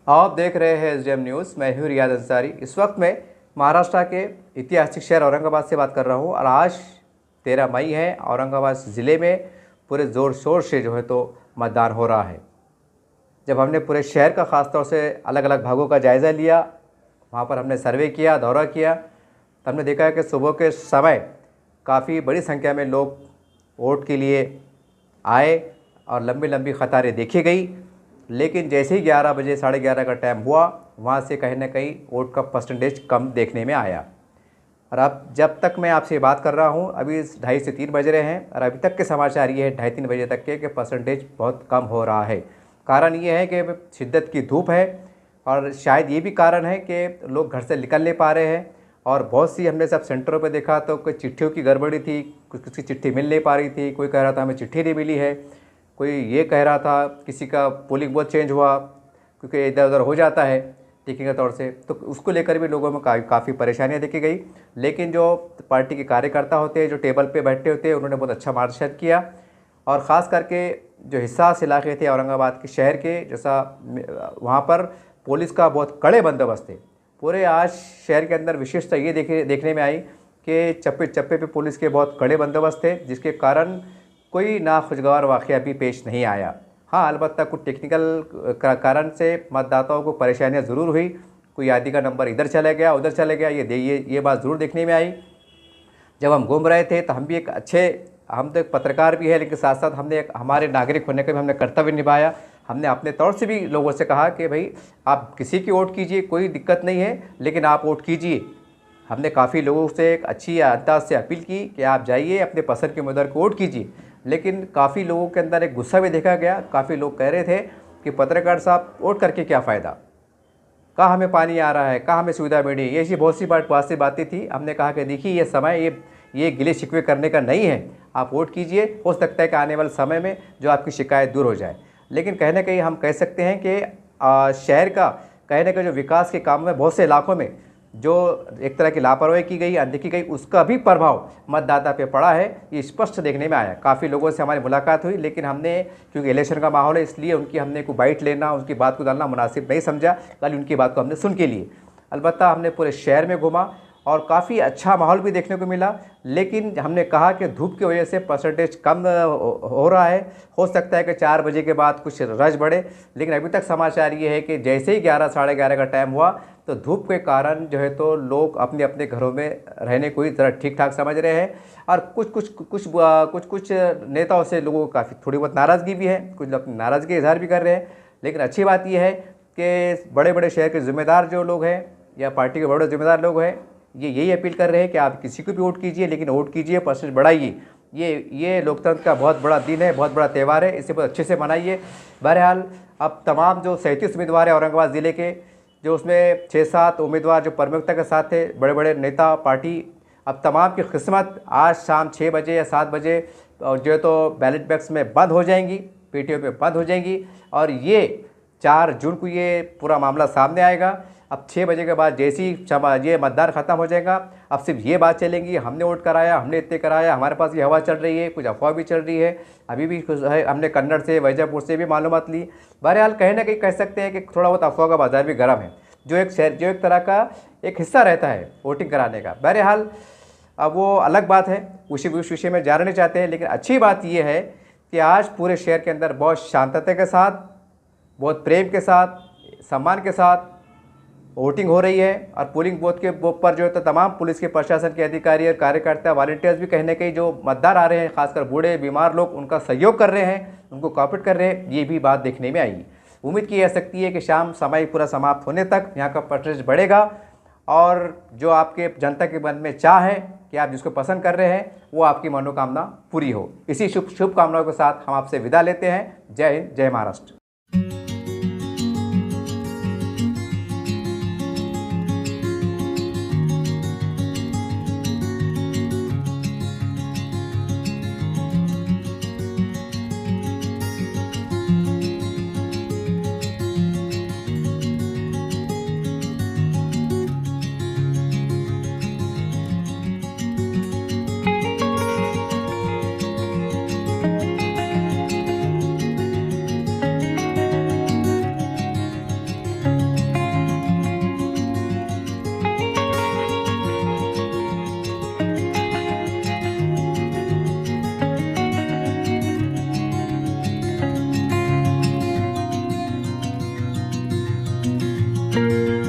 आप देख रहे हैं एसडीएम न्यूज़। मैं हूँ रियाद अंसारी। इस वक्त मैं महाराष्ट्र के ऐतिहासिक शहर औरंगाबाद से बात कर रहा हूँ और आज 13 मई है। औरंगाबाद ज़िले में पूरे ज़ोर शोर से जो है तो मतदान हो रहा है। जब हमने पूरे शहर का ख़ास तौर से अलग अलग भागों का जायज़ा लिया, वहाँ पर हमने सर्वे किया, दौरा किया, तो हमने देखा है कि सुबह के समय काफ़ी बड़ी संख्या में लोग वोट के लिए आए और लंबी लंबी कतारें देखी गई। लेकिन जैसे ही 11 बजे 11:30 का टाइम हुआ, वहाँ से कहीं ना कहीं वोट का परसेंटेज कम देखने में आया। और अब जब तक मैं आपसे बात कर रहा हूँ, अभी 2:30 से 3 बज रहे हैं और अभी तक के समाचार ये है 2:30-3 बजे तक के कि परसेंटेज बहुत कम हो रहा है। कारण ये है कि शिद्दत की धूप है और शायद ये भी कारण है कि लोग घर से निकल नहीं पा रहे हैं। और बहुत सी हमने सब सेंटरों पे देखा तो कोई चिट्ठियों की गड़बड़ी थी, कुछ की चिट्ठी मिल नहीं पा रही थी, कोई कह रहा था हमें चिट्ठी नहीं मिली है, कोई ये कह रहा था किसी का पोलिंग बूथ चेंज हुआ, क्योंकि इधर उधर हो जाता है टेक्निकल तौर से, तो उसको लेकर भी लोगों में काफ़ी परेशानियां देखी गई। लेकिन जो पार्टी के कार्यकर्ता होते हैं, जो टेबल पे बैठे होते हैं, उन्होंने बहुत अच्छा मार्गदर्शन किया। और ख़ास करके जो हिसास इलाके थे औरंगाबाद के शहर के, जैसा वहाँ पर पुलिस का बहुत कड़े बंदोबस्त थे। पूरे आज शहर के अंदर विशेषता ये देखने में आई कि चप्पे चप्पे पे पुलिस के बहुत कड़े बंदोबस्त थे, जिसके कारण कोई नाखुशगवार वाक़या भी पेश नहीं आया। हाँ, अलबत्ता कुछ टेक्निकल कारण से मतदाताओं को परेशानियाँ ज़रूर हुई। कोई यादी का नंबर इधर चला गया, उधर चला गया, ये बात ज़रूर देखने में आई। जब हम घूम रहे थे तो हम तो एक पत्रकार भी है, लेकिन साथ साथ हमने एक हमारे नागरिक होने का भी हमने कर्तव्य निभाया। हमने अपने तौर से भी लोगों से कहा कि भाई आप किसी की वोट कीजिए, कोई दिक्कत नहीं है, लेकिन आप वोट कीजिए। हमने काफ़ी लोगों से एक अच्छी अंदाज से अपील की कि आप जाइए अपने पसंद के उम्मीदवार को वोट कीजिए। लेकिन काफ़ी लोगों के अंदर एक गुस्सा भी देखा गया। काफ़ी लोग कह रहे थे कि पत्रकार साहब वोट करके क्या फ़ायदा, कहाँ हमें पानी आ रहा है, कहाँ हमें सुविधा मिली, ये ऐसी बहुत सी बातें थी। हमने कहा कि देखिए ये समय ये गिले शिकवे करने का नहीं है, आप वोट कीजिए, हो सकता है कि आने वाले समय में जो आपकी शिकायत दूर हो जाए। लेकिन कहीं ना कहीं हम कह सकते हैं कि शहर का कहीं ना कहीं जो विकास के काम में बहुत से इलाकों में जो एक तरह की लापरवाही की गई, अनदेखी की गई, उसका भी प्रभाव मतदाता पे पड़ा है। ये स्पष्ट देखने में आया। काफ़ी लोगों से हमारी मुलाकात हुई, लेकिन हमने क्योंकि इलेक्शन का माहौल है, इसलिए हमने को बाइट लेना, उनकी बात को डालना मुनासिब नहीं समझा। कल उनकी बात को हमने सुन के लिए। अलबत्ता हमने पूरे शहर में घूमा और काफ़ी अच्छा माहौल भी देखने को मिला। लेकिन हमने कहा कि धूप की वजह से परसेंटेज कम हो रहा है। हो सकता है कि 4 बजे के बाद कुछ रश बढ़े, लेकिन अभी तक समाचार ये है कि जैसे ही 11-11:30 का टाइम हुआ तो धूप के कारण जो है तो लोग अपने अपने घरों में रहने को ही ज़रा ठीक ठाक समझ रहे हैं। और कुछ नेताओं से लोगों को काफ़ी थोड़ी बहुत नाराज़गी भी है, कुछ लोग अपनी नाराज़गी इजहार भी कर रहे हैं। लेकिन अच्छी बात यह है कि बड़े बड़े शहर के ज़िम्मेदार जो लोग हैं या पार्टी के बड़े ज़िम्मेदार लोग हैं, ये यही अपील कर रहे हैं कि आप किसी को भी वोट कीजिए, लेकिन वोट कीजिए, परसेंटेज बढ़ाइए। ये लोकतंत्र का बहुत बड़ा दिन है, बहुत बड़ा त्यौहार है, इसे बहुत अच्छे से मनाइए। बहरहाल अब तमाम जो 37 उम्मीदवार हैं औरंगाबाद ज़िले के, जो उसमें 6-7 उम्मीदवार जो प्रमुखता के साथ थे, बड़े बड़े नेता पार्टी, अब तमाम की किस्मत आज शाम 6 बजे या 7 बजे जो है तो बैलेट बॉक्स में बंद हो जाएंगी, पेटियों पे बंद हो जाएंगी। और ये 4 जून को ये पूरा मामला सामने आएगा। अब 6 बजे के बाद जैसे ही ये मतदान ख़त्म हो जाएगा, अब सिर्फ ये बात चलेंगी, हमने वोट कराया, हमने इतने कराया, हमारे पास ये हवा चल रही है, कुछ अफवाह भी चल रही है। अभी भी है, हमने कन्नड़ से, वैजापुर से भी मालूमात ली। बहरहाल कहीं ना कहीं कह सकते हैं कि थोड़ा बहुत अफवाह का बाजार भी गर्म है, जो एक तरह का एक हिस्सा रहता है वोटिंग कराने का। बहरहाल अब वो अलग बात है, उस विषय में जानना नहीं चाहते हैं। लेकिन अच्छी बात ये है कि आज पूरे शहर के अंदर बहुत शांतता के साथ, बहुत प्रेम के साथ, सम्मान के साथ वोटिंग हो रही है। और पोलिंग बूथ के पर जो है तो तमाम पुलिस के प्रशासन के अधिकारी और कार्यकर्ता, वॉलंटियर्स भी कहीं ना कहीं जो मतदार आ रहे हैं, खासकर बूढ़े बीमार लोग, उनका सहयोग कर रहे हैं, उनको कोऑपरेट कर रहे हैं। ये भी बात देखने में आई। उम्मीद की जा सकती है कि शाम समय पूरा समाप्त होने तक यहाँ का परसेंटेज बढ़ेगा और जो आपके जनता के मन में चाह है कि आप जिसको पसंद कर रहे हैं, वो आपकी मनोकामना पूरी हो। इसी शुभकामनाओं के साथ हम आपसे विदा लेते हैं। जय हिंद, जय महाराष्ट्र। you